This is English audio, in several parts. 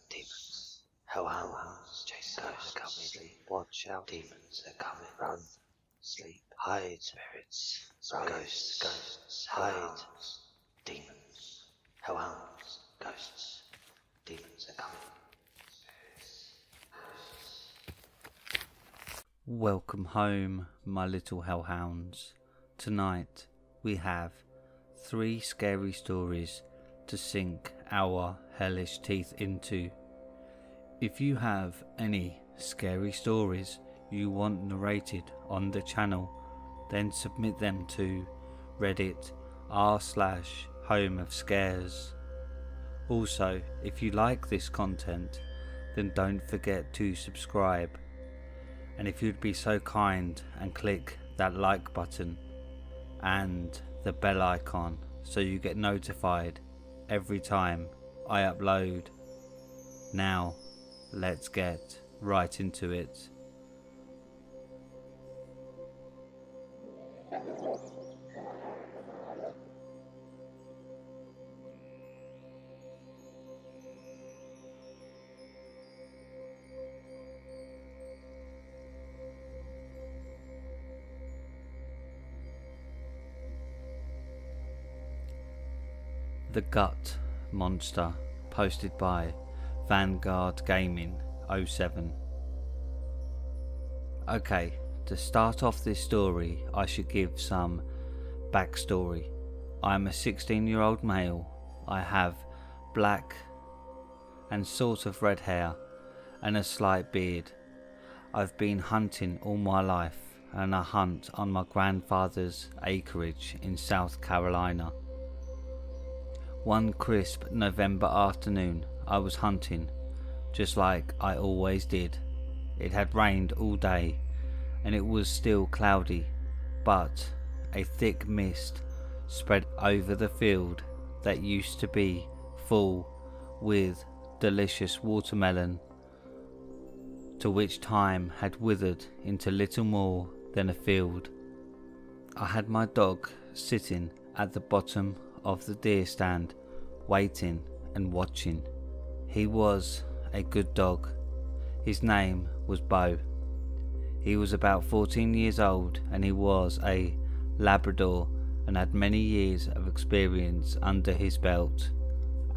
Demons, hellhounds, chase ghosts, come sleep, watch out, demons are coming, run, sleep, hide, spirits, ghosts, hide, demons, hellhounds, ghosts, demons are coming. Welcome home, my little hellhounds. Tonight we have 3 scary stories to sink our hellish teeth into. If you have any scary stories you want narrated on the channel, then submit them to Reddit r/homeofscares. Also, if you like this content, then don't forget to subscribe. And if you'd be so kind and click that like button and the bell icon so you get notified every time I upload. Now, let's get right into it. The Gut Monster, posted by Vanguard Gaming 07. Okay, to start off this story I should give some backstory. I am a 16-year-old male. I have black and sort of red hair and a slight beard. I've been hunting all my life, and I hunt on my grandfather's acreage in South Carolina. One crisp November afternoon I was hunting, just like I always did. It had rained all day and it was still cloudy, but a thick mist spread over the field that used to be full with delicious watermelon, to which time had withered into little more than a field. I had my dog sitting at the bottom of the deer stand, waiting and watching. He was a good dog. His name was Bo. He was about 14 years old and he was a Labrador and had many years of experience under his belt,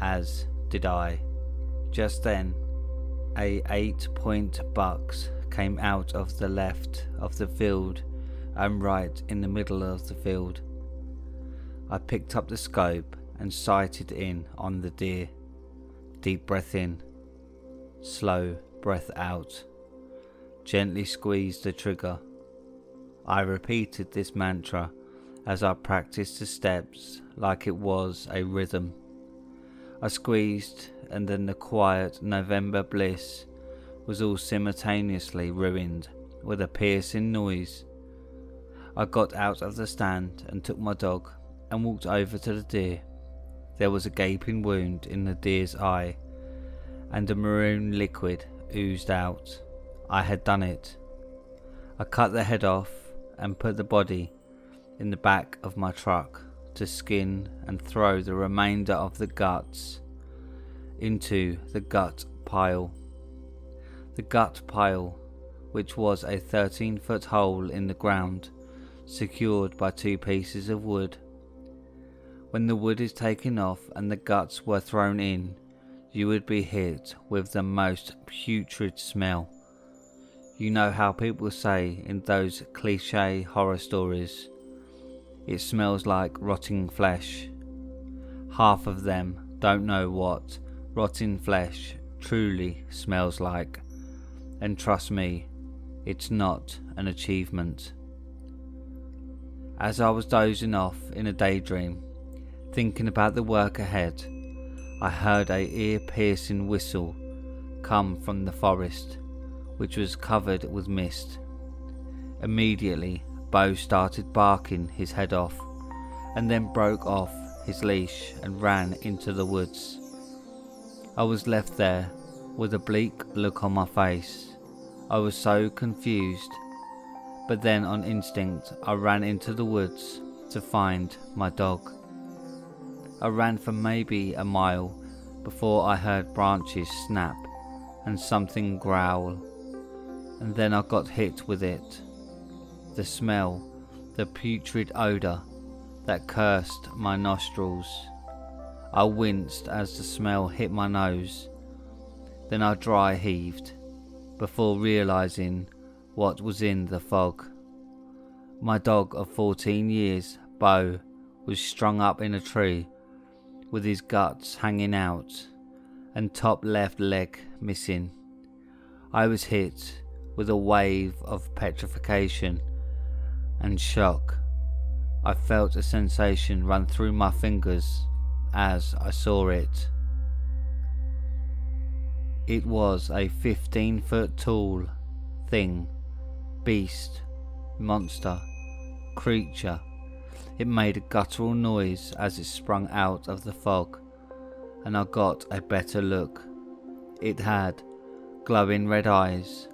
as did I. Just then, a 8-point buck came out of the left of the field and right in the middle of the field. I picked up the scope and sighted in on the deer. Deep breath in, slow breath out. Gently squeezed the trigger. I repeated this mantra as I practiced the steps like it was a rhythm. I squeezed, and then the quiet November bliss was all simultaneously ruined with a piercing noise. I got out of the stand and took my dog and walked over to the deer. There was a gaping wound in the deer's eye, and a maroon liquid oozed out. I had done it. I cut the head off and put the body in the back of my truck to skin and throw the remainder of the guts into the gut pile. The gut pile, which was a 13-foot hole in the ground, secured by 2 pieces of wood. When the wood is taken off and the guts were thrown in, you would be hit with the most putrid smell. You know how people say in those cliché horror stories, it smells like rotting flesh. Half of them don't know what rotting flesh truly smells like, and trust me, it's not an achievement. As I was dozing off in a daydream, thinking about the work ahead, I heard a ear-piercing whistle come from the forest, which was covered with mist. Immediately, Bo started barking his head off, and then broke off his leash and ran into the woods. I was left there with a bleak look on my face. I was so confused, but then on instinct I ran into the woods to find my dog. I ran for maybe a mile before I heard branches snap and something growl, and then I got hit with it. The smell, the putrid odour that cursed my nostrils. I winced as the smell hit my nose, then I dry heaved before realising what was in the fog. My dog of 14 years, Bo, was strung up in a tree with his guts hanging out and top left leg missing. I was hit with a wave of petrification and shock. I felt a sensation run through my fingers as I saw it. It was a 15-foot tall thing, beast, monster, creature. It made a guttural noise as it sprung out of the fog, and I got a better look. It had glowing red eyes,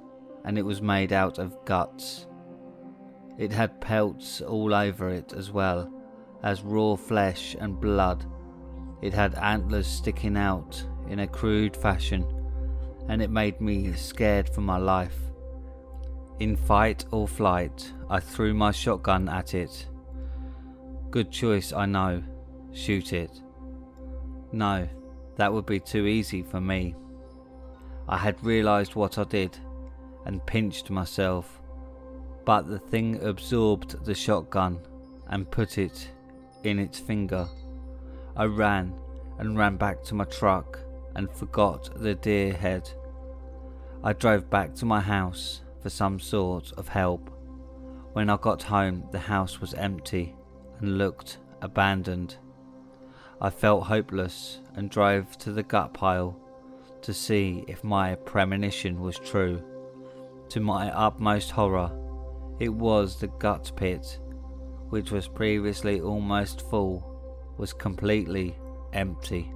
and it was made out of guts. It had pelts all over it as well as raw flesh and blood. It had antlers sticking out in a crude fashion, and it made me scared for my life. In fight or flight, I threw my shotgun at it. Good choice, I know. Shoot it. No, that would be too easy for me. I had realised what I did and pinched myself, but the thing absorbed the shotgun and put it in its finger. I ran back to my truck and forgot the deer head. I drove back to my house for some sort of help. When I got home, the house was empty and looked abandoned. I felt hopeless and drove to the gut pile to see if my premonition was true. To my utmost horror, it was the gut pit, which was previously almost full, was completely empty.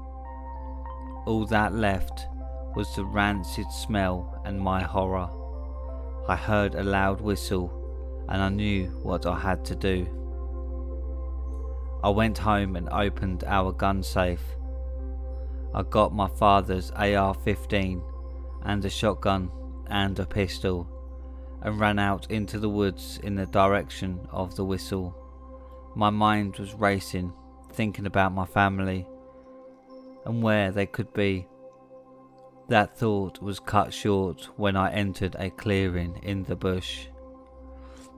All that left was the rancid smell and my horror. I heard a loud whistle and I knew what I had to do. I went home and opened our gun safe. I got my father's AR-15 and a shotgun and a pistol and ran out into the woods in the direction of the whistle. My mind was racing, thinking about my family and where they could be. That thought was cut short when I entered a clearing in the bush.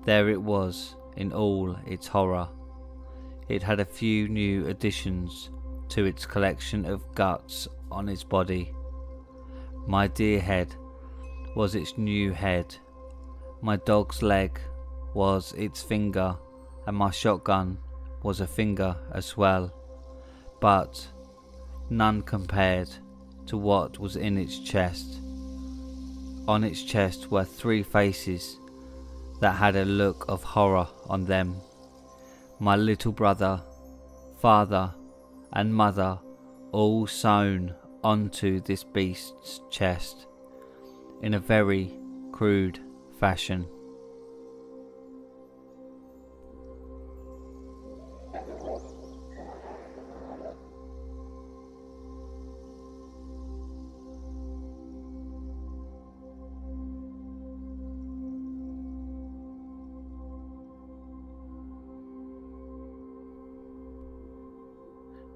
There it was in all its horror. It had a few new additions to its collection of guts on its body. My deer head was its new head. My dog's leg was its finger, and my shotgun was a finger as well, but none compared to what was in its chest. On its chest were 3 faces that had a look of horror on them. My little brother, father and mother all sewn onto this beast's chest in a very crude fashion.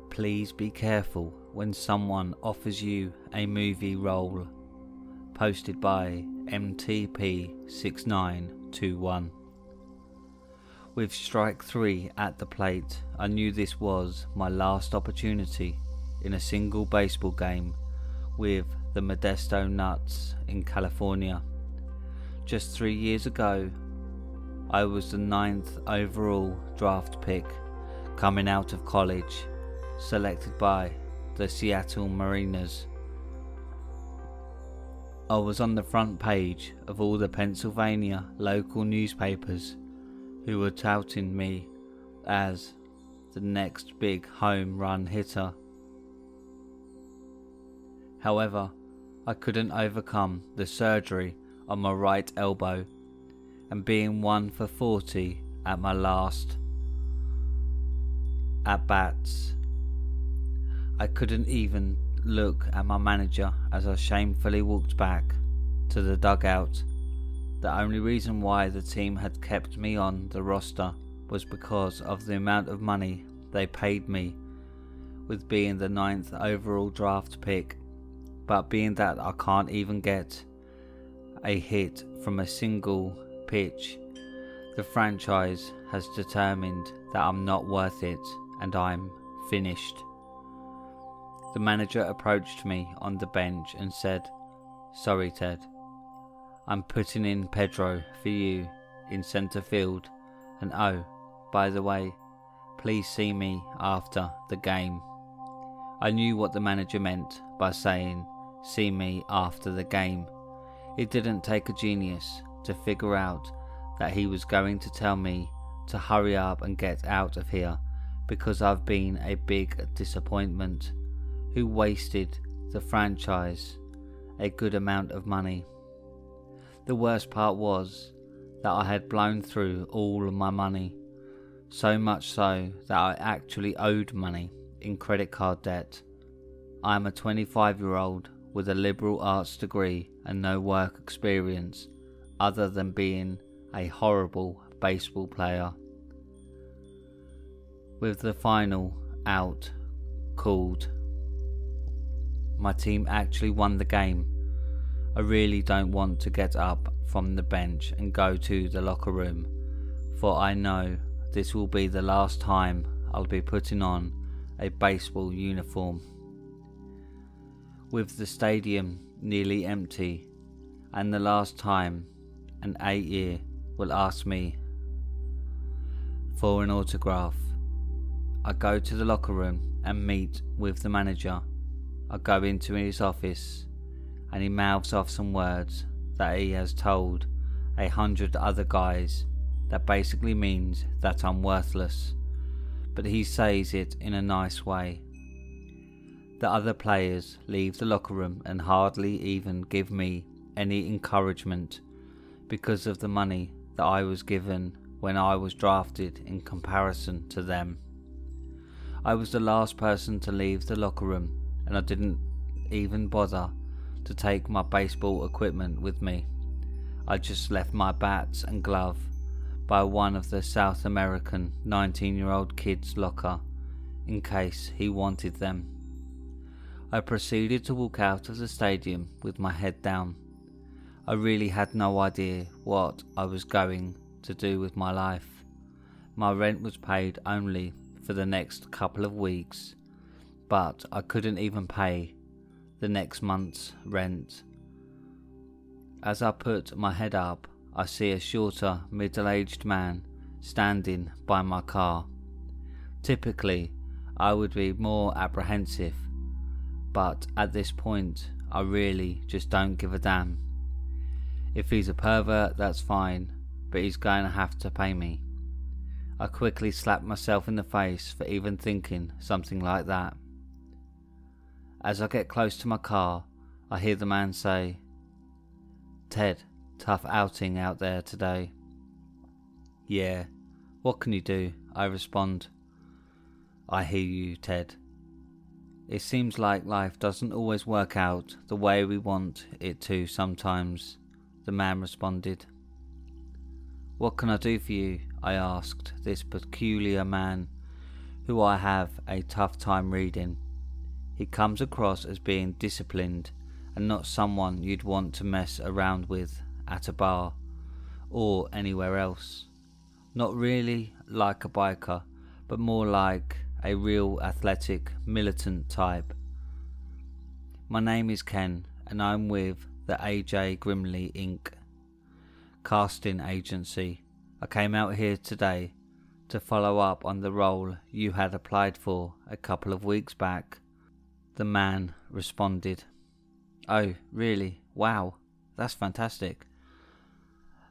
Please be careful when someone offers you a movie role. Posted by MTP6921. With strike 3 at the plate, I knew this was my last opportunity in a single baseball game with the Modesto Nuts in California. Just 3 years ago, I was the 9th overall draft pick coming out of college, selected by the Seattle Mariners. I was on the front page of all the Pennsylvania local newspapers who were touting me as the next big home run hitter. However, I couldn't overcome the surgery on my right elbow, and being 1 for 40 at my last at bats, I couldn't even look at my manager as I shamefully walked back to the dugout. The only reason why the team had kept me on the roster was because of the amount of money they paid me, with being the 9th overall draft pick. But being that I can't even get a hit from a single pitch, the franchise has determined that I'm not worth it and I'm finished. The manager approached me on the bench and said, "Sorry, Ted. I'm putting in Pedro for you in centre field, and oh, by the way, please see me after the game." I knew what the manager meant by saying, "See me after the game." It didn't take a genius to figure out that he was going to tell me to hurry up and get out of here because I've been a big disappointment who wasted the franchise a good amount of money. The worst part was that I had blown through all of my money, so much so that I actually owed money in credit card debt. I am a 25-year-old with a liberal arts degree and no work experience other than being a horrible baseball player. With the final out called, my team actually won the game. I really don't want to get up from the bench and go to the locker room, for I know this will be the last time I'll be putting on a baseball uniform. With the stadium nearly empty and the last time an 8-year will ask me for an autograph, I go to the locker room and meet with the manager. I go into his office and he mouths off some words that he has told 100 other guys that basically means that I'm worthless, but he says it in a nice way. The other players leave the locker room and hardly even give me any encouragement because of the money that I was given when I was drafted in comparison to them. I was the last person to leave the locker room and I didn't even bother to take my baseball equipment with me. I just left my bats and glove by one of the South American 19-year-old kid's locker in case he wanted them. I proceeded to walk out of the stadium with my head down. I really had no idea what I was going to do with my life. My rent was paid only for the next couple of weeks, but I couldn't even pay the next month's rent. As I put my head up, I see a shorter, middle-aged man standing by my car. Typically, I would be more apprehensive, but at this point, I really just don't give a damn. If he's a pervert, that's fine, but he's going to have to pay me. I quickly slapped myself in the face for even thinking something like that. As I get close to my car, I hear the man say, "Ted, tough outing out there today." "Yeah, what can you do?" I respond. "I hear you, Ted. It seems like life doesn't always work out the way we want it to sometimes," the man responded. "What can I do for you?" I asked this peculiar man, who I have a tough time reading. He comes across as being disciplined and not someone you'd want to mess around with at a bar or anywhere else. Not really like a biker, but more like a real athletic, militant type. "My name is Ken and I'm with the AJ Grimley Inc. casting agency. I came out here today to follow up on the role you had applied for a couple of weeks back," the man responded. "Oh, really? Wow, that's fantastic."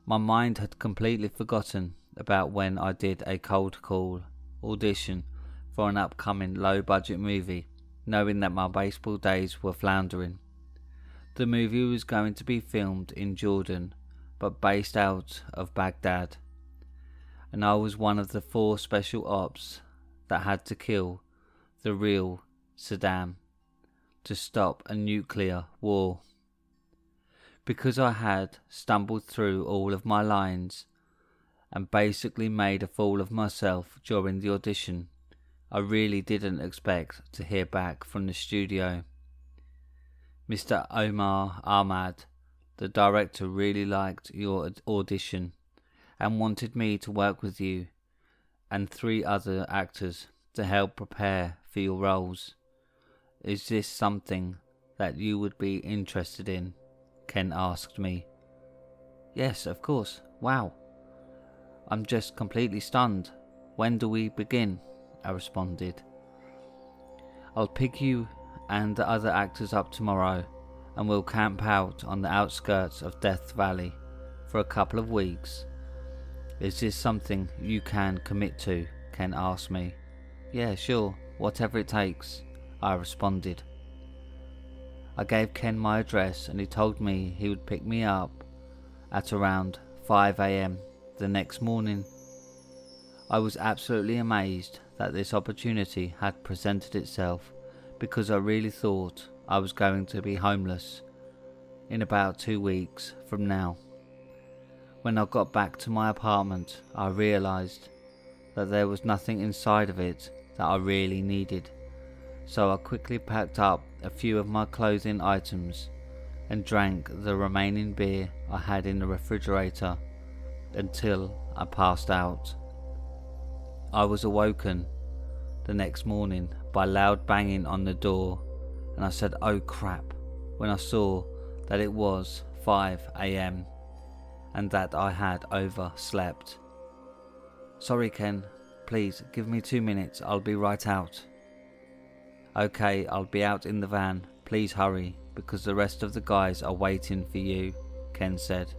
My mind had completely forgotten about when I did a cold call audition for an upcoming low-budget movie, knowing that my baseball days were floundering. The movie was going to be filmed in Jordan, but based out of Baghdad, and I was one of the 4 special ops that had to kill the real Saddam. to stop a nuclear war. Because I had stumbled through all of my lines and basically made a fool of myself during the audition, I really didn't expect to hear back from the studio. Mr. Omar Ahmad, the director, really liked your audition and wanted me to work with you and 3 other actors to help prepare for your roles. Is this something that you would be interested in? Ken asked me. Yes, of course. Wow. I'm just completely stunned. When do we begin? I responded. I'll pick you and the other actors up tomorrow and we'll camp out on the outskirts of Death Valley for a couple of weeks. Is this something you can commit to? Ken asked me. Yeah, sure, whatever it takes, I responded. I gave Ken my address and he told me he would pick me up at around 5 a.m. the next morning. I was absolutely amazed that this opportunity had presented itself because I really thought I was going to be homeless in about 2 weeks from now. When I got back to my apartment, I realized that there was nothing inside of it that I really needed. So I quickly packed up a few of my clothing items and drank the remaining beer I had in the refrigerator until I passed out. I was awoken the next morning by loud banging on the door, and I said, "Oh crap," when I saw that it was 5 a.m. and that I had overslept. "Sorry, Ken, please give me 2 minutes, I'll be right out." "Okay, I'll be out in the van, please hurry, because the rest of the guys are waiting for you," Ken said.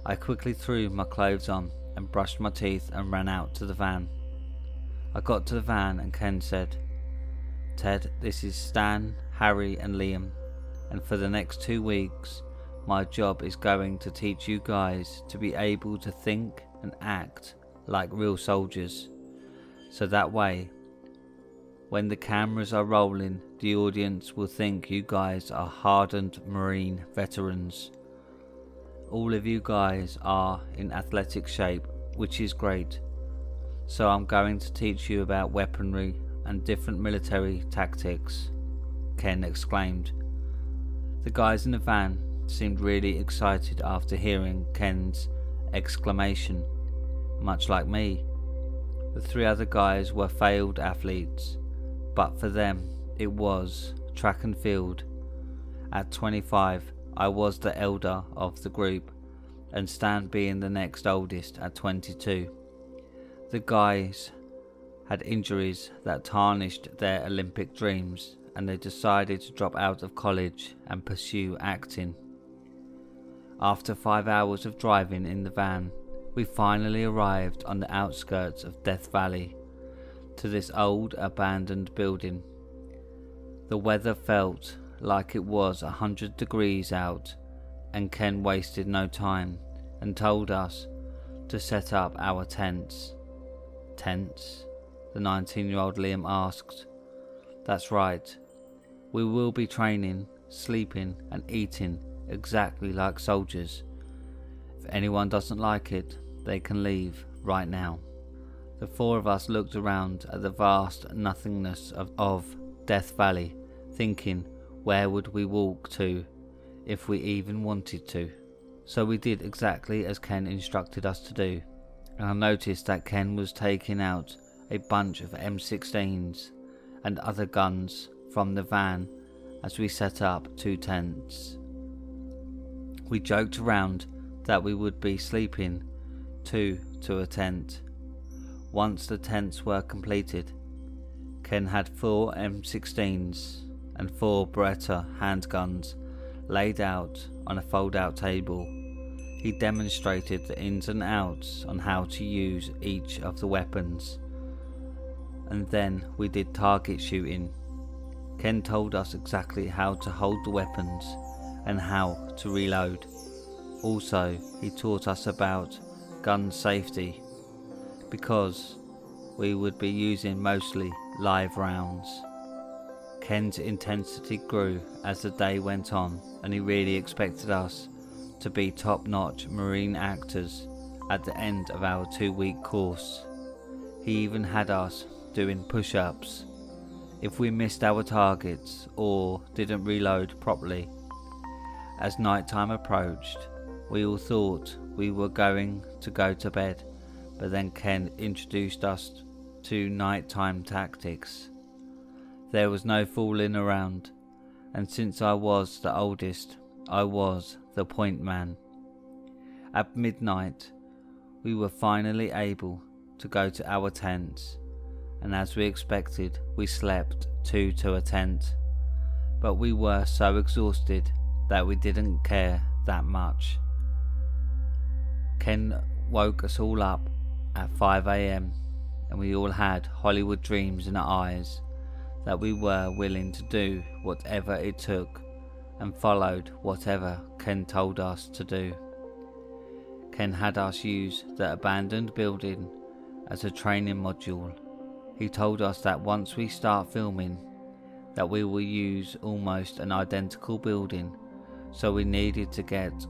I quickly threw my clothes on and brushed my teeth and ran out to the van. I got to the van and Ken said, "Ted, this is Stan, Harry and Liam, and for the next 2 weeks my job is going to teach you guys to be able to think and act like real soldiers, so that way when the cameras are rolling, the audience will think you guys are hardened Marine veterans. All of you guys are in athletic shape, which is great. So I'm going to teach you about weaponry and different military tactics," Ken exclaimed. The guys in the van seemed really excited after hearing Ken's exclamation, much like me. The 3 other guys were failed athletes, but for them it was track and field. At 25, I was the elder of the group, and Stan being the next oldest at 22. The guys had injuries that tarnished their Olympic dreams, and they decided to drop out of college and pursue acting. After 5 hours of driving in the van, we finally arrived on the outskirts of Death Valley, to this old abandoned building. The weather felt like it was 100 degrees out, and Ken wasted no time and told us to set up our tents. "Tents?" the 19-year-old Liam asked. "That's right. We will be training, sleeping and eating exactly like soldiers. If anyone doesn't like it, they can leave right now." The 4 of us looked around at the vast nothingness of Death Valley, thinking, where would we walk to if we even wanted to? So we did exactly as Ken instructed us to do, and I noticed that Ken was taking out a bunch of M16s and other guns from the van as we set up 2 tents. We joked around that we would be sleeping 2 to a tent. Once the tents were completed, Ken had 4 M16s and 4 Beretta handguns laid out on a fold-out table. He demonstrated the ins and outs on how to use each of the weapons, and then we did target shooting. Ken told us exactly how to hold the weapons and how to reload. Also, he taught us about gun safety, because we would be using mostly live rounds. Ken's intensity grew as the day went on, and he really expected us to be top-notch marine actors at the end of our 2-week course. He even had us doing push-ups if we missed our targets or didn't reload properly. As nighttime approached, we all thought we were going to go to bed, but then Ken introduced us to nighttime tactics. There was no fooling around, and since I was the oldest, I was the point man. At midnight, we were finally able to go to our tents, and as we expected, we slept 2 to a tent, but we were so exhausted that we didn't care that much. Ken woke us all up at 5 AM, and we all had Hollywood dreams in our eyes that we were willing to do whatever it took and followed whatever Ken told us to do. Ken had us use the abandoned building as a training module. He told us that once we start filming, that we will use almost an identical building, so we needed to get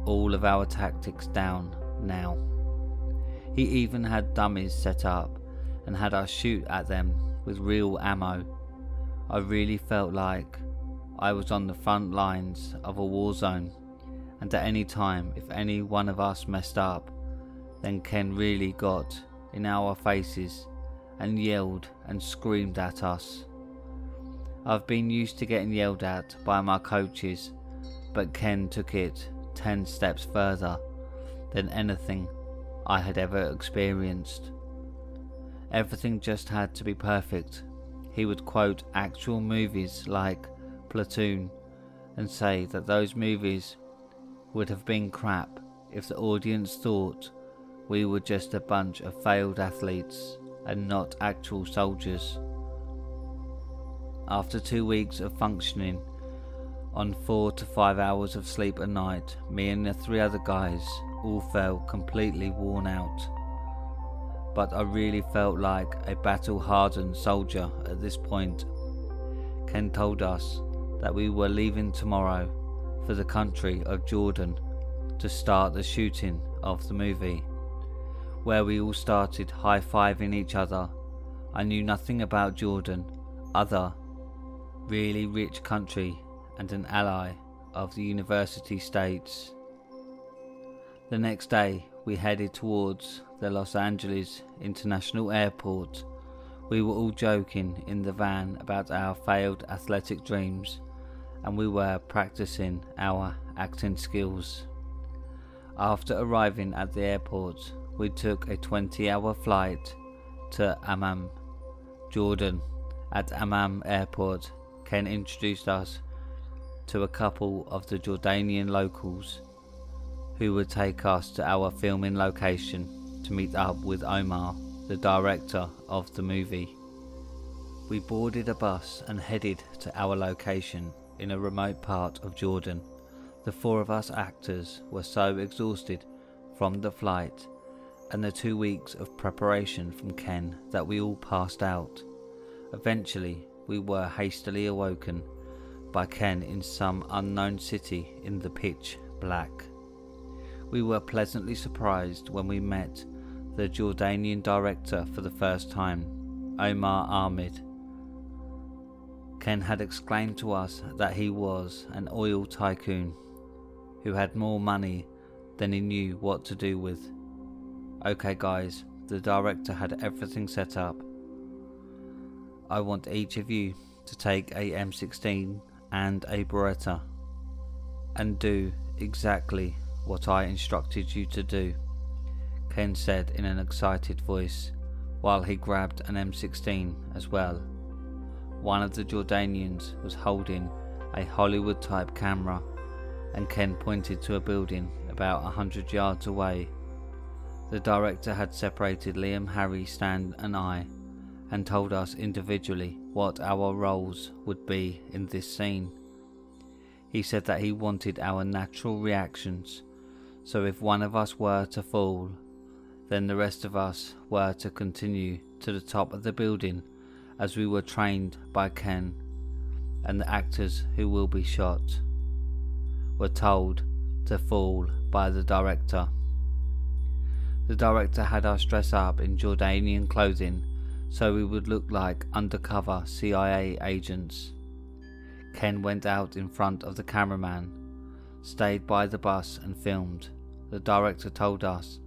all of our tactics down now. He even had dummies set up and had us shoot at them with real ammo. I really felt like I was on the front lines of a war zone, and at any time if any one of us messed up, then Ken really got in our faces and yelled and screamed at us. I've been used to getting yelled at by my coaches, but Ken took it 10 steps further than anything I had ever experienced. Everything just had to be perfect. He would quote actual movies like Platoon and say that those movies would have been crap if the audience thought we were just a bunch of failed athletes and not actual soldiers. After 2 weeks of functioning on 4 to 5 hours of sleep a night, me and the 3 other guys all felt completely worn out. But I really felt like a battle-hardened soldier at this point. Ken told us that we were leaving tomorrow for the country of Jordan to start the shooting of the movie, where we all started high-fiving each other. I knew nothing about Jordan, other really rich country and an ally of the University States. The next day we headed towards the Los Angeles International Airport. We were all joking in the van about our failed athletic dreams, and we were practicing our acting skills. After arriving at the airport, we took a 20-hour flight to Amman, Jordan. At Amman Airport, Ken introduced us to a couple of the Jordanian locals who would take us to our filming location to meet up with Omar, the director of the movie. We boarded a bus and headed to our location in a remote part of Jordan. The 4 of us actors were so exhausted from the flight and the 2 weeks of preparation from Ken that we all passed out. Eventually, we were hastily awoken by Ken in some unknown city in the pitch black. We were pleasantly surprised when we met the Jordanian director for the first time, Omar Ahmed. Ken had exclaimed to us that he was an oil tycoon who had more money than he knew what to do with. Okay guys, the director had everything set up. I want each of you to take a M16 and a Beretta and do exactly what I instructed you to do, Ken said in an excited voice, while he grabbed an M16 as well. One of the Jordanians was holding a Hollywood type camera, and Ken pointed to a building about 100 yards away. The director had separated Liam, Harry, Stan and I, and told us individually what our roles would be in this scene. He said that he wanted our natural reactions, so if one of us were to fall, then the rest of us were to continue to the top of the building as we were trained by Ken. and the actors who will be shot were told to fall by the director. The director had us dress up in Jordanian clothing so we would look like undercover CIA agents. Ken went out in front of the cameraman, stayed by the bus and filmed. The director told us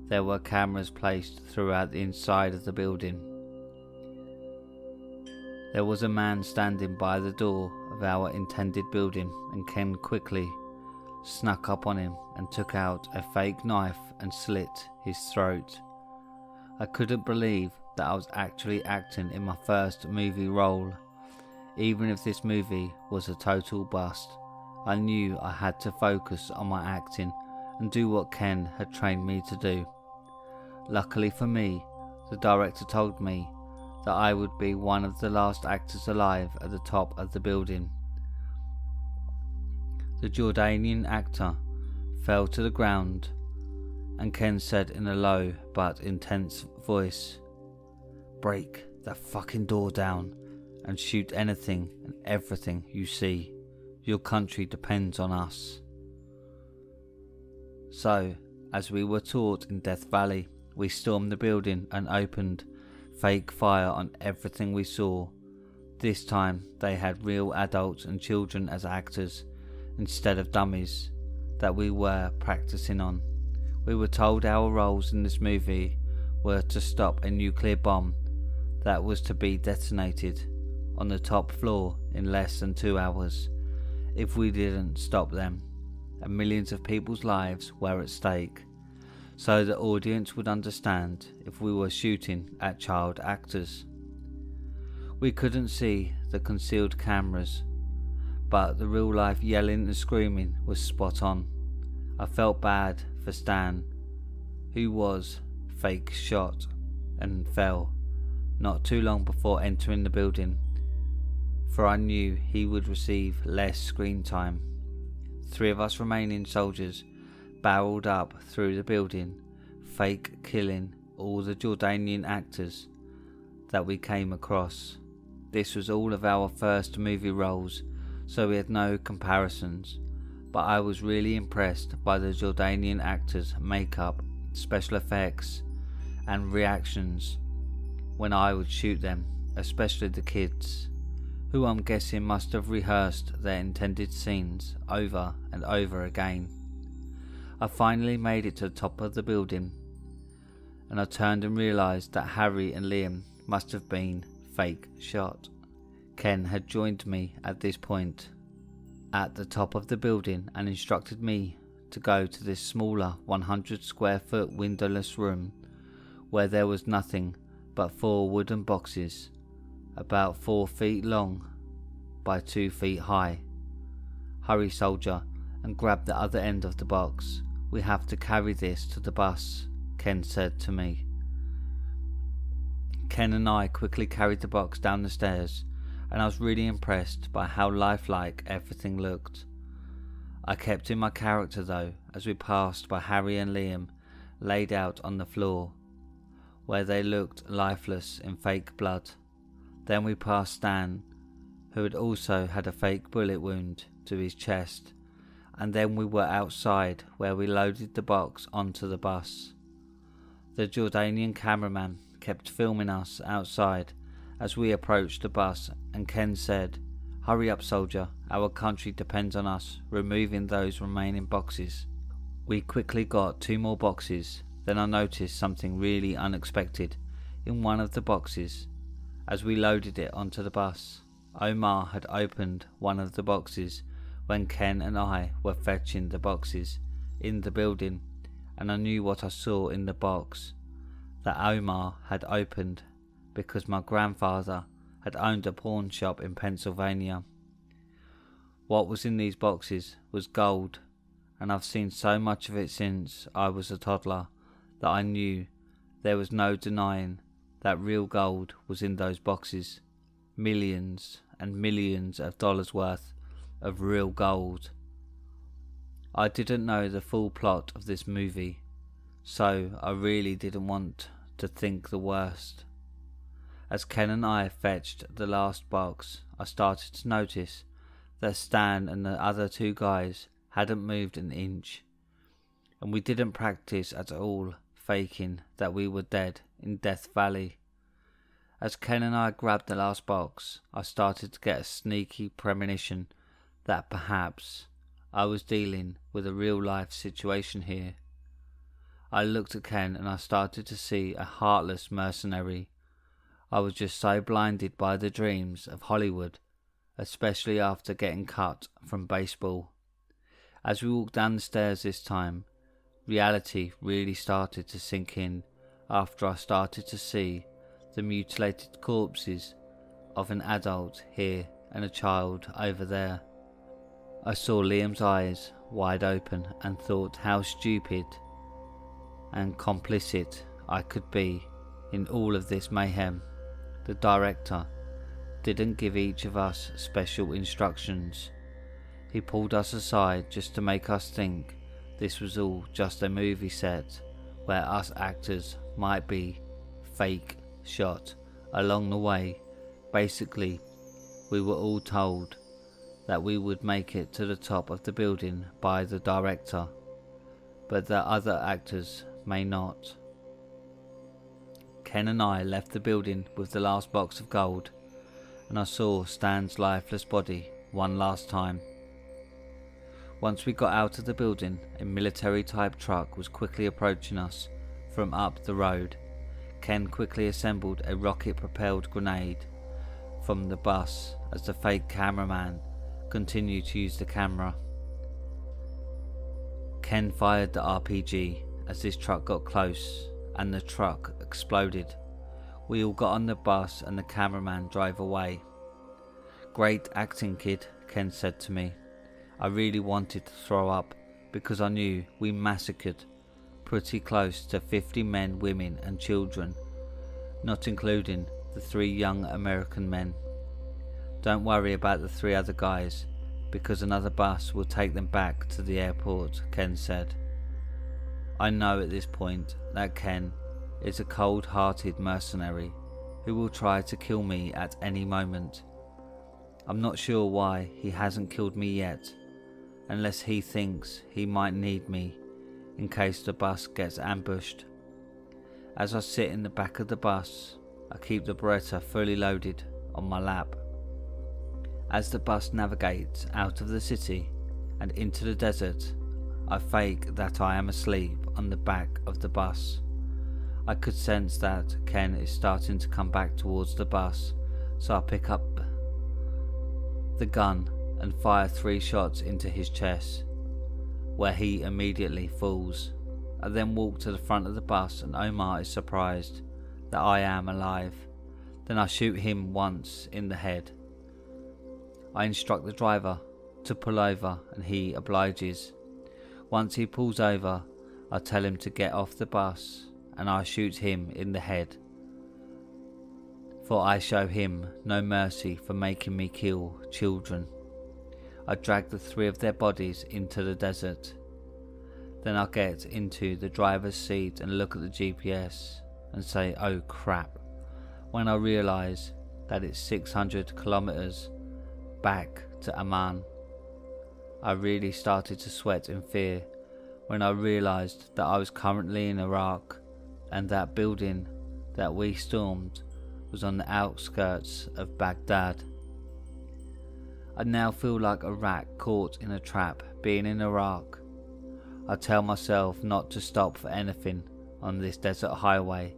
there were cameras placed throughout the inside of the building. There was a man standing by the door of our intended building, and Ken quickly snuck up on him and took out a fake knife and slit his throat. I couldn't believe that I was actually acting in my first movie role. Even if this movie was a total bust, I knew I had to focus on my acting and do what Ken had trained me to do. Luckily for me, the director told me that I would be one of the last actors alive at the top of the building. The Jordanian actor fell to the ground, and Ken said in a low but intense voice, "Break that fucking door down and shoot anything and everything you see. Your country depends on us." So, as we were taught in Death Valley, we stormed the building and opened fake fire on everything we saw. This time they had real adults and children as actors instead of dummies that we were practicing on. We were told our roles in this movie were to stop a nuclear bomb that was to be detonated on the top floor in less than 2 hours. If we didn't stop them, and millions of people's lives were at stake, so the audience would understand if we were shooting at child actors. We couldn't see the concealed cameras, but the real life yelling and screaming was spot on. I felt bad for Stan, who was fake shot and fell not too long before entering the building, for I knew he would receive less screen time. 3 of us remaining soldiers barreled up through the building, fake killing all the Jordanian actors that we came across. This was all of our first movie roles, so we had no comparisons, but I was really impressed by the Jordanian actors' makeup, special effects and reactions when I would shoot them, especially the kids, who I'm guessing must have rehearsed their intended scenes over and over again. I finally made it to the top of the building, and I turned and realised that Harry and Liam must have been fake shot. Ken had joined me at this point at the top of the building and instructed me to go to this smaller 100 square foot windowless room where there was nothing but 4 wooden boxes about 4 feet long by 2 feet high. "Hurry, soldier, and grab the other end of the box. We have to carry this to the bus," Ken said to me. Ken and I quickly carried the box down the stairs, and I was really impressed by how lifelike everything looked. I kept in my character though as we passed by Harry and Liam laid out on the floor, where they looked lifeless in fake blood. Then we passed Stan, who had also had a fake bullet wound to his chest, and then we were outside where we loaded the box onto the bus. The Jordanian cameraman kept filming us outside as we approached the bus, and Ken said, "Hurry up, soldier, our country depends on us removing those remaining boxes." We quickly got 2 more boxes, then I noticed something really unexpected in one of the boxes. As we loaded it onto the bus, Omar had opened one of the boxes when Ken and I were fetching the boxes in the building, and I knew what I saw in the box that Omar had opened because my grandfather had owned a pawn shop in Pennsylvania. What was in these boxes was gold, and I've seen so much of it since I was a toddler that I knew there was no denying that real gold was in those boxes. Millions and millions of dollars worth of real gold. I didn't know the full plot of this movie, so I really didn't want to think the worst. As Ken and I fetched the last box, I started to notice that Stan and the other two guys hadn't moved an inch, and we didn't practice at all faking that we were dead in Death Valley. As Ken and I grabbed the last box, I started to get a sneaky premonition that perhaps I was dealing with a real life situation here. I looked at Ken and I started to see a heartless mercenary. I was just so blinded by the dreams of Hollywood, especially after getting cut from baseball. As we walked down the stairs this time, reality really started to sink in after I started to see the mutilated corpses of an adult here and a child over there. I saw Liam's eyes wide open and thought how stupid and complicit I could be in all of this mayhem. The director didn't give each of us special instructions. He pulled us aside just to make us think this was all just a movie set where us actors might be fake shot along the way. Basically, we were all told that we would make it to the top of the building by the director, but that other actors may not. Ken and I left the building with the last box of gold, and I saw Stan's lifeless body one last time. Once we got out of the building, a military type truck was quickly approaching us from up the road. Ken quickly assembled a rocket propelled grenade from the bus as the fake cameraman continued to use the camera. Ken fired the RPG as this truck got close and the truck exploded. We all got on the bus and the cameraman drove away. "Great acting, kid," Ken said to me. I really wanted to throw up because I knew we massacred pretty close to 50 men, women and children, not including the 3 young American men. "Don't worry about the 3 other guys because another bus will take them back to the airport," Ken said. I know at this point that Ken is a cold-hearted mercenary who will try to kill me at any moment. I'm not sure why he hasn't killed me yet, unless he thinks he might need me in case the bus gets ambushed. As I sit in the back of the bus, I keep the Beretta fully loaded on my lap. As the bus navigates out of the city and into the desert, I fake that I am asleep on the back of the bus. I could sense that Ken is starting to come back towards the bus, so I pick up the gun and fire 3 shots into his chest, where he immediately falls. I then walk to the front of the bus and Omar is surprised that I am alive. Then I shoot him once in the head. I instruct the driver to pull over and he obliges. Once he pulls over, I tell him to get off the bus and I shoot him in the head, for I show him no mercy for making me kill children. I drag the 3 of their bodies into the desert. Then I get into the driver's seat and look at the GPS and say, "Oh crap," when I realise that it's 600 kilometers back to Amman. I really started to sweat in fear when I realised that I was currently in Iraq and that building that we stormed was on the outskirts of Baghdad. I now feel like a rat caught in a trap being in Iraq. I tell myself not to stop for anything on this desert highway,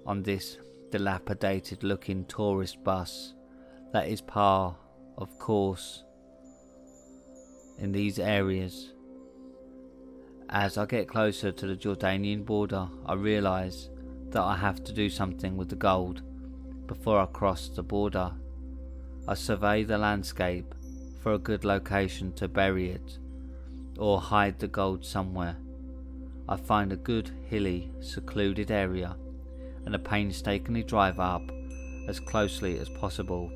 on this dilapidated looking tourist bus that is par of course in these areas. As I get closer to the Jordanian border, I realise that I have to do something with the gold before I cross the border. I survey the landscape for a good location to bury it or hide the gold somewhere. I find a good hilly, secluded area and I painstakingly drive up as closely as possible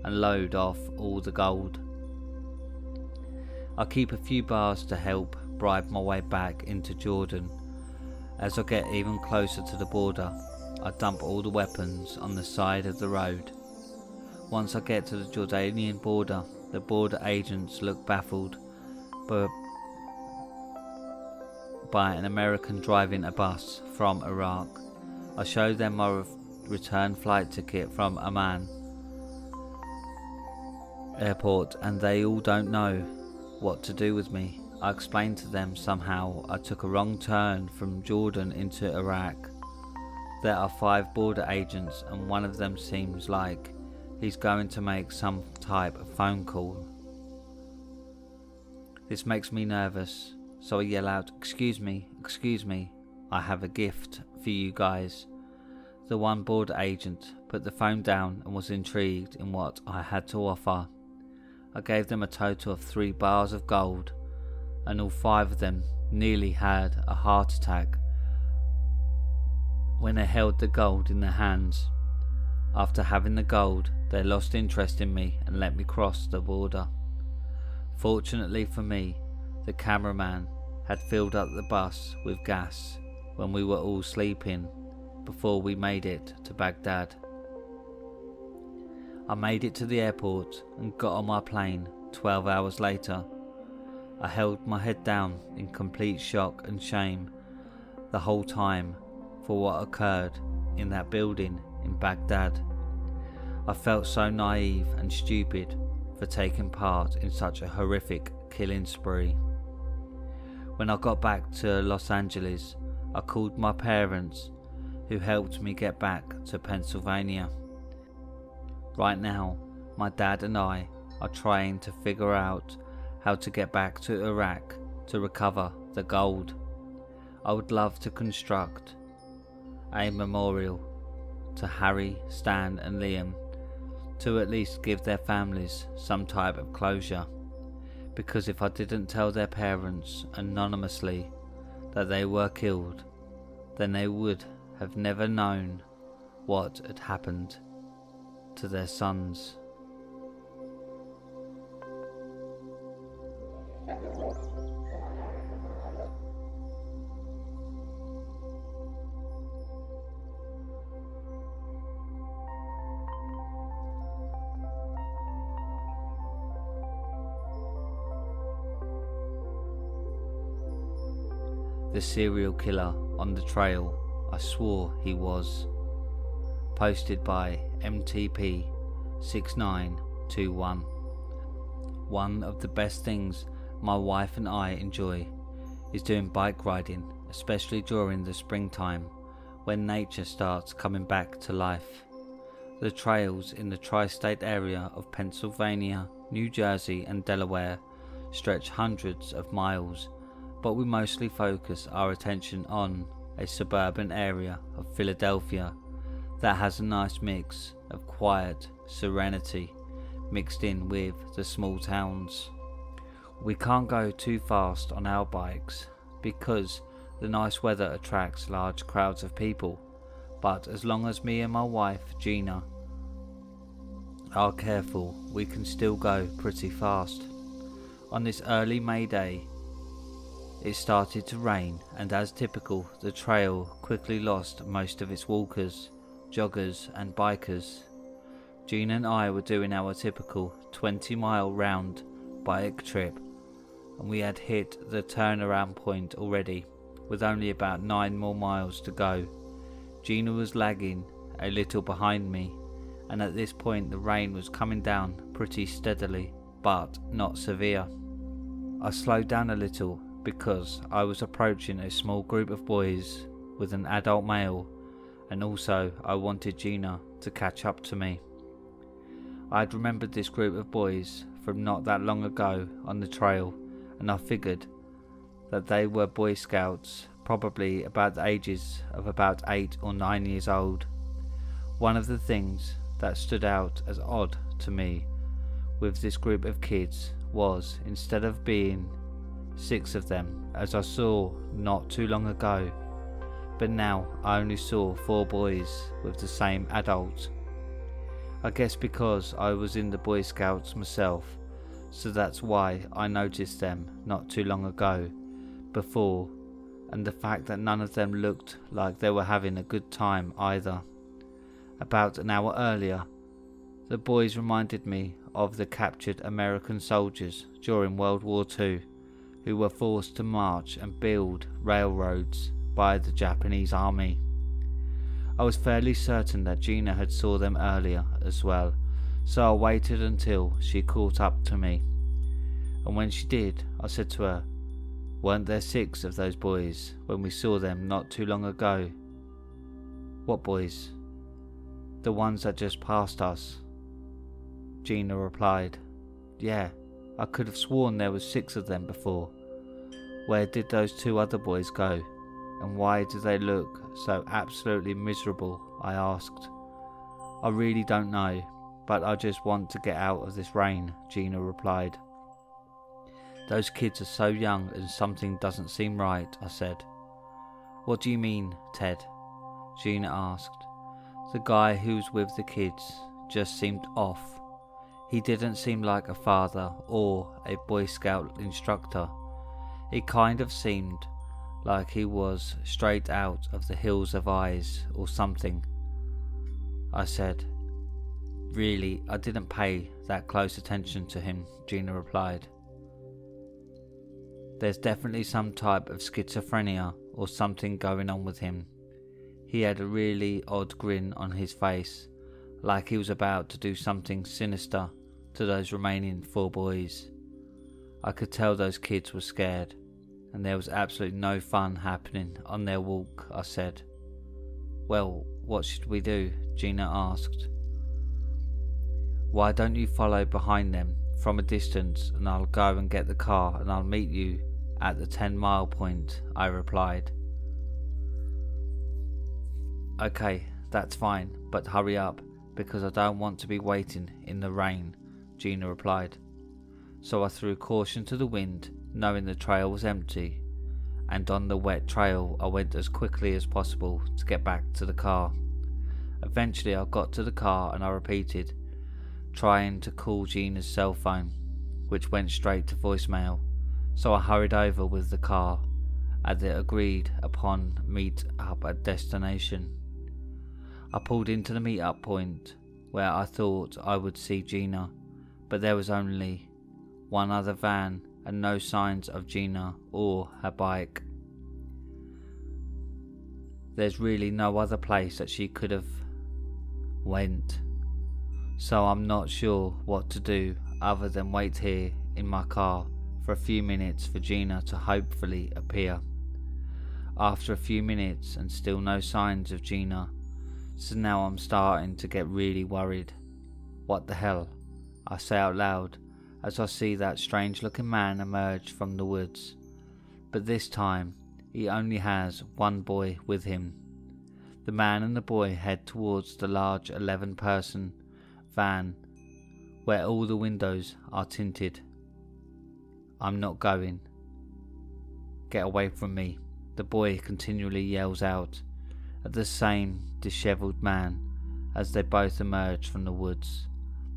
and load off all the gold. I keep a few bars to help bribe my way back into Jordan. As I get even closer to the border, I dump all the weapons on the side of the road. Once I get to the Jordanian border, the border agents look baffled by an American driving a bus from Iraq. I show them my return flight ticket from Amman airport and they all don't know what to do with me. I explain to them somehow I took a wrong turn from Jordan into Iraq. There are 5 border agents and one of them seems like he's going to make some type of phone call. This makes me nervous, so I yell out, excuse me, I have a gift for you guys." The one border agent put the phone down and was intrigued in what I had to offer. I gave them a total of 3 bars of gold, and all 5 of them nearly had a heart attack when they held the gold in their hands. After having the gold, they lost interest in me and let me cross the border. Fortunately for me, the cameraman had filled up the bus with gas when we were all sleeping before we made it to Baghdad. I made it to the airport and got on my plane 12 hours later. I held my head down in complete shock and shame the whole time for what occurred in that building in Baghdad. I felt so naive and stupid for taking part in such a horrific killing spree. When I got back to Los Angeles, I called my parents, who helped me get back to Pennsylvania. Right now, my dad and I are trying to figure out how to get back to Iraq to recover the gold. I would love to construct a memorial to Harry, Stan and Liam to at least give their families some type of closure, because if I didn't tell their parents anonymously that they were killed, then they would have never known what had happened to their sons. The serial killer on the trail I swore he was. Posted by MTP6921. One of the best things my wife and I enjoy is doing bike riding, especially during the springtime when nature starts coming back to life. The trails in the tri-state area of Pennsylvania, New Jersey and Delaware stretch hundreds of miles, but we mostly focus our attention on a suburban area of Philadelphia that has a nice mix of quiet serenity mixed in with the small towns. We can't go too fast on our bikes because the nice weather attracts large crowds of people, but as long as me and my wife Gina are careful, we can still go pretty fast. On this early May day, it started to rain, and as typical, the trail quickly lost most of its walkers, joggers and bikers. Gina and I were doing our typical 20-mile round bike trip, and we had hit the turnaround point already, with only about 9 more miles to go. Gina was lagging a little behind me, and at this point the rain was coming down pretty steadily, but not severe. I slowed down a little because I was approaching a small group of boys with an adult male, and also I wanted Gina to catch up to me. I had remembered this group of boys from not that long ago on the trail, and I figured that they were Boy Scouts, probably about the ages of about 8 or 9 years old. One of the things that stood out as odd to me with this group of kids was, instead of being 6 of them as I saw not too long ago, but now I only saw 4 boys with the same adult. I guess because I was in the Boy Scouts myself, so that's why I noticed them not too long ago before, and the fact that none of them looked like they were having a good time either. About an hour earlier, The boys reminded me of the captured American soldiers during World War II who were forced to march and build railroads by the Japanese army. I was fairly certain that Gina had saw them earlier as well, so I waited until she caught up to me. And when she did, I said to her, "Weren't there 6 of those boys when we saw them not too long ago?" "What boys?" "The ones that just passed us." Gina replied, "Yeah, I could have sworn there was 6 of them before. Where did those 2 other boys go? And why do they look so absolutely miserable?" I asked. "I really don't know, but I just want to get out of this rain," Gina replied. "Those kids are so young and something doesn't seem right," I said. "What do you mean, Ted?" Gina asked. "The guy who's with the kids just seemed off. He didn't seem like a father or a Boy Scout instructor. It kind of seemed like he was straight out of the Hills of Eyes or something." I said. "Really, I didn't pay that close attention to him," Gina replied. "There's definitely some type of schizophrenia or something going on with him. He had a really odd grin on his face, like he was about to do something sinister to those remaining 4 boys. I could tell those kids were scared, and there was absolutely no fun happening on their walk," I said. "Well, what should we do?" Gina asked. "Why don't you follow behind them from a distance and I'll go and get the car and I'll meet you at the 10-mile point," I replied. "Okay, that's fine, but hurry up, because I don't want to be waiting in the rain," Gina replied. So I threw caution to the wind, knowing the trail was empty, and on the wet trail I went as quickly as possible to get back to the car. Eventually I got to the car and I repeated, trying to call Gina's cell phone, which went straight to voicemail, so I hurried over with the car at the agreed upon meet up at destination. I pulled into the meet up point where I thought I would see Gina, but there was only one other van and no signs of Gina or her bike. There's really no other place that she could have went, so I'm not sure what to do other than wait here in my car for a few minutes for Gina to hopefully appear. After a few minutes and still no signs of Gina, so now I'm starting to get really worried. What the hell? I say out loud as I see that strange looking man emerge from the woods, but this time he only has 1 boy with him. The man and the boy head towards the large 11-person van where all the windows are tinted. "I'm not going. Get away from me," the boy continually yells out at the same dishevelled man as they both emerge from the woods.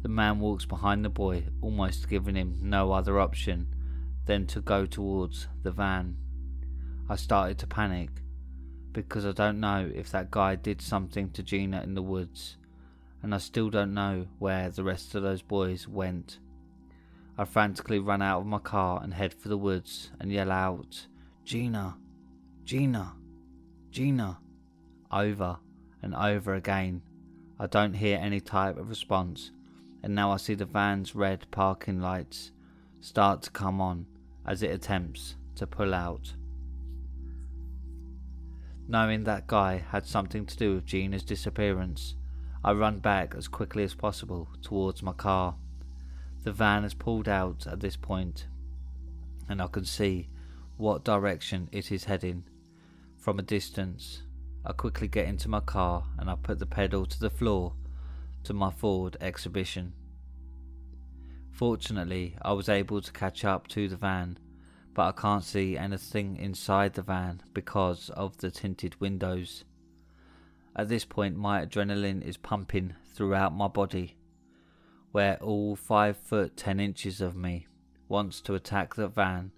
The man walks behind the boy, almost giving him no other option than to go towards the van. I started to panic, because I don't know if that guy did something to Gina in the woods, and I still don't know where the rest of those boys went. I frantically run out of my car and head for the woods and yell out, "Gina! Gina! Gina!" over and over again. I don't hear any type of response, and now I see the van's red parking lights start to come on as it attempts to pull out. Knowing that guy had something to do with Gina's disappearance, I run back as quickly as possible towards my car. The van has pulled out at this point, and I can see what direction it is heading from a distance. I quickly get into my car and I put the pedal to the floor to my Ford Exhibition. Fortunately, I was able to catch up to the van, but I can't see anything inside the van because of the tinted windows. At this point, my adrenaline is pumping throughout my body, where all 5 foot 10 inches of me wants to attack the van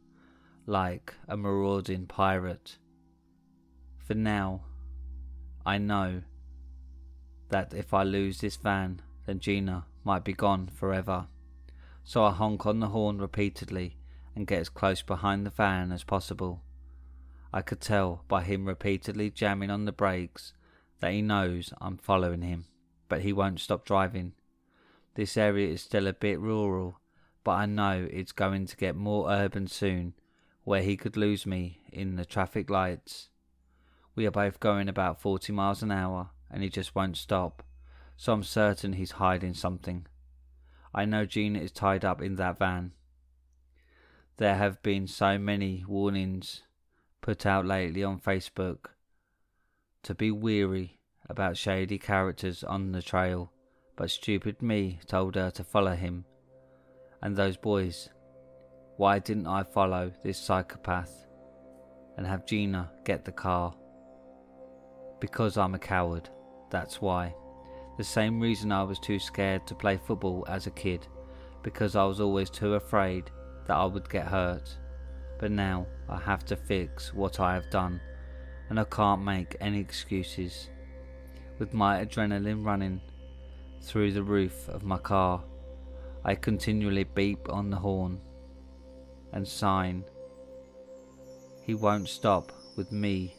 like a marauding pirate. For now, I know that if I lose this van, then Gina might be gone forever. So I honk on the horn repeatedly and get as close behind the van as possible. I could tell by him repeatedly jamming on the brakes that he knows I'm following him, but he won't stop driving. This area is still a bit rural, but I know it's going to get more urban soon, where he could lose me in the traffic lights. We are both going about 40 miles an hour and he just won't stop, so I'm certain he's hiding something. I know Gina is tied up in that van. There have been so many warnings put out lately on Facebook to be wary about shady characters on the trail, but stupid me told her to follow him and those boys. Why didn't I follow this psychopath and have Gina get the car? Because I'm a coward, that's why. The same reason I was too scared to play football as a kid, because I was always too afraid that I would get hurt. But now I have to fix what I have done, and I can't make any excuses. With my adrenaline running through the roof of my car, I continually beep on the horn and sign. He won't stop with me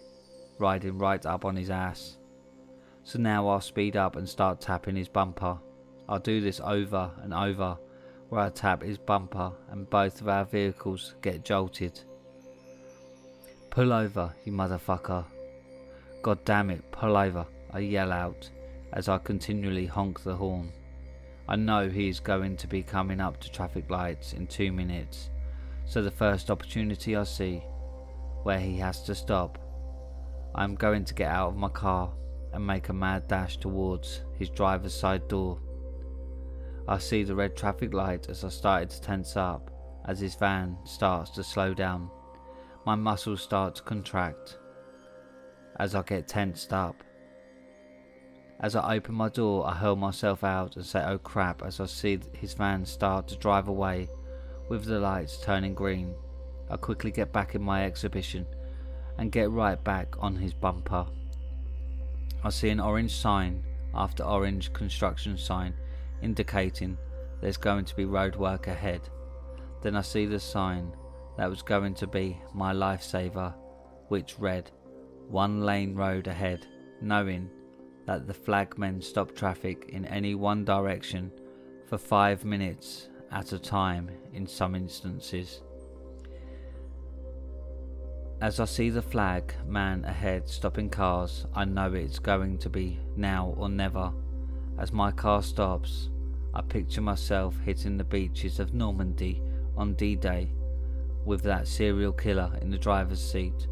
riding right up on his ass. So now I'll speed up and start tapping his bumper. I'll do this over and over, where I tap his bumper and both of our vehicles get jolted. Pull over, you motherfucker. God damn it, pull over, I yell out as I continually honk the horn. I know he is going to be coming up to traffic lights in 2 minutes, so the first opportunity I see where he has to stop, I'm going to get out of my car and make a mad dash towards his driver's side door. I see the red traffic light as I started to tense up. As his van starts to slow down, my muscles start to contract as I get tensed up. As I open my door, I hurl myself out and say oh crap as I see his van start to drive away with the lights turning green. I quickly get back in my exhibition and get right back on his bumper. I see an orange sign after orange construction sign indicating there's going to be road work ahead. Then I see the sign that was going to be my lifesaver, which read 1 lane road ahead, knowing that the flagmen stop traffic in any one direction for 5 minutes at a time in some instances. As I see the flag man ahead stopping cars, I know it's going to be now or never. As my car stops, I picture myself hitting the beaches of Normandy on D-Day with that serial killer in the driver's seat,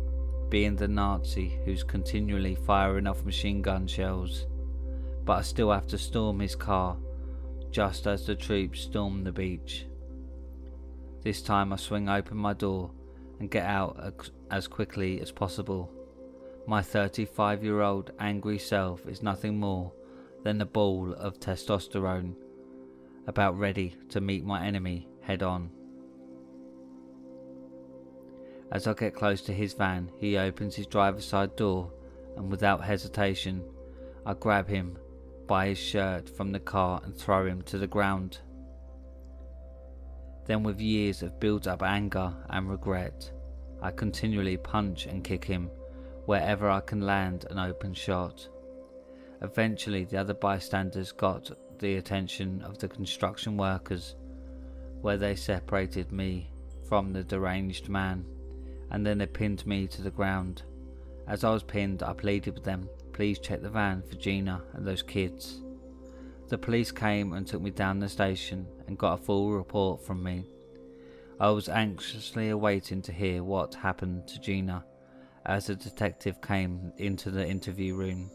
being the Nazi who's continually firing off machine gun shells. But I still have to storm his car just as the troops storm the beach. This time I swing open my door and get out as quickly as possible. My 35-year-old angry self is nothing more than a ball of testosterone, about ready to meet my enemy head on. As I get close to his van, he opens his driver's side door, and without hesitation, I grab him by his shirt from the car and throw him to the ground. Then, with years of built-up anger and regret, I continually punch and kick him wherever I can land an open shot. Eventually, the other bystanders got the attention of the construction workers, where they separated me from the deranged man, and then they pinned me to the ground. As I was pinned, I pleaded with them, please check the van for Gina and those kids. The police came and took me down the station and got a full report from me. I was anxiously awaiting to hear what happened to Gina as a detective came into the interview room.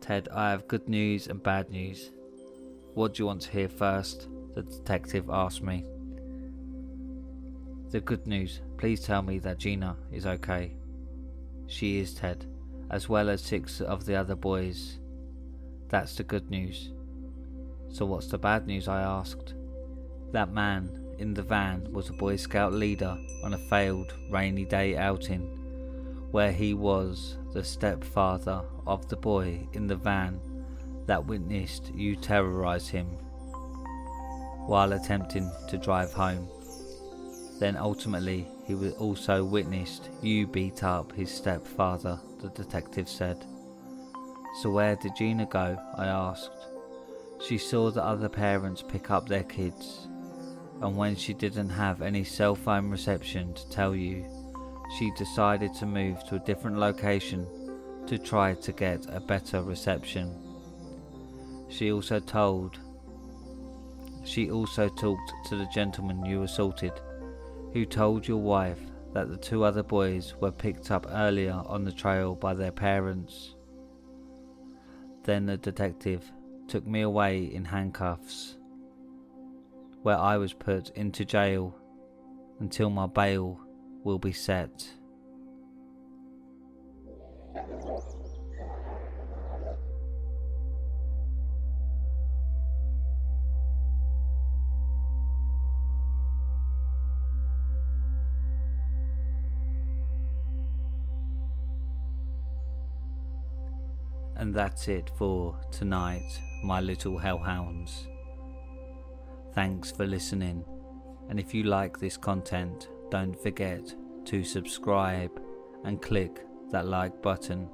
Ted, I have good news and bad news. What do you want to hear first? The detective asked me. The good news. Please tell me that Gina is okay. She is, Ted, as well as 6 of the other boys. That's the good news. So what's the bad news? I asked. That man in the van was a Boy Scout leader on a failed rainy day outing, where he was the stepfather of the boy in the van that witnessed you terrorize him while attempting to drive home. Then ultimately he also witnessed you beat up his stepfather, the detective said. So where did Gina go? I asked. She saw the other parents pick up their kids, and when she didn't have any cell phone reception to tell you, she decided to move to a different location to try to get a better reception. She also talked to the gentleman you assaulted, who told your wife that the 2 other boys were picked up earlier on the trail by their parents. Then the detective took me away in handcuffs, where I was put into jail until my bail will be set. And that's it for tonight, my little hellhounds. Thanks for listening, and if you like this content, don't forget to subscribe and click that like button.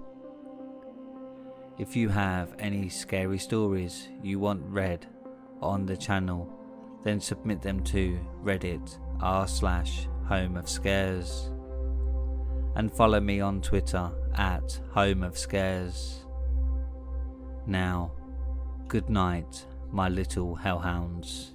If you have any scary stories you want read on the channel, then submit them to Reddit r/homeofscares, and follow me on Twitter at homeofscares. Now, good night, my little hellhounds.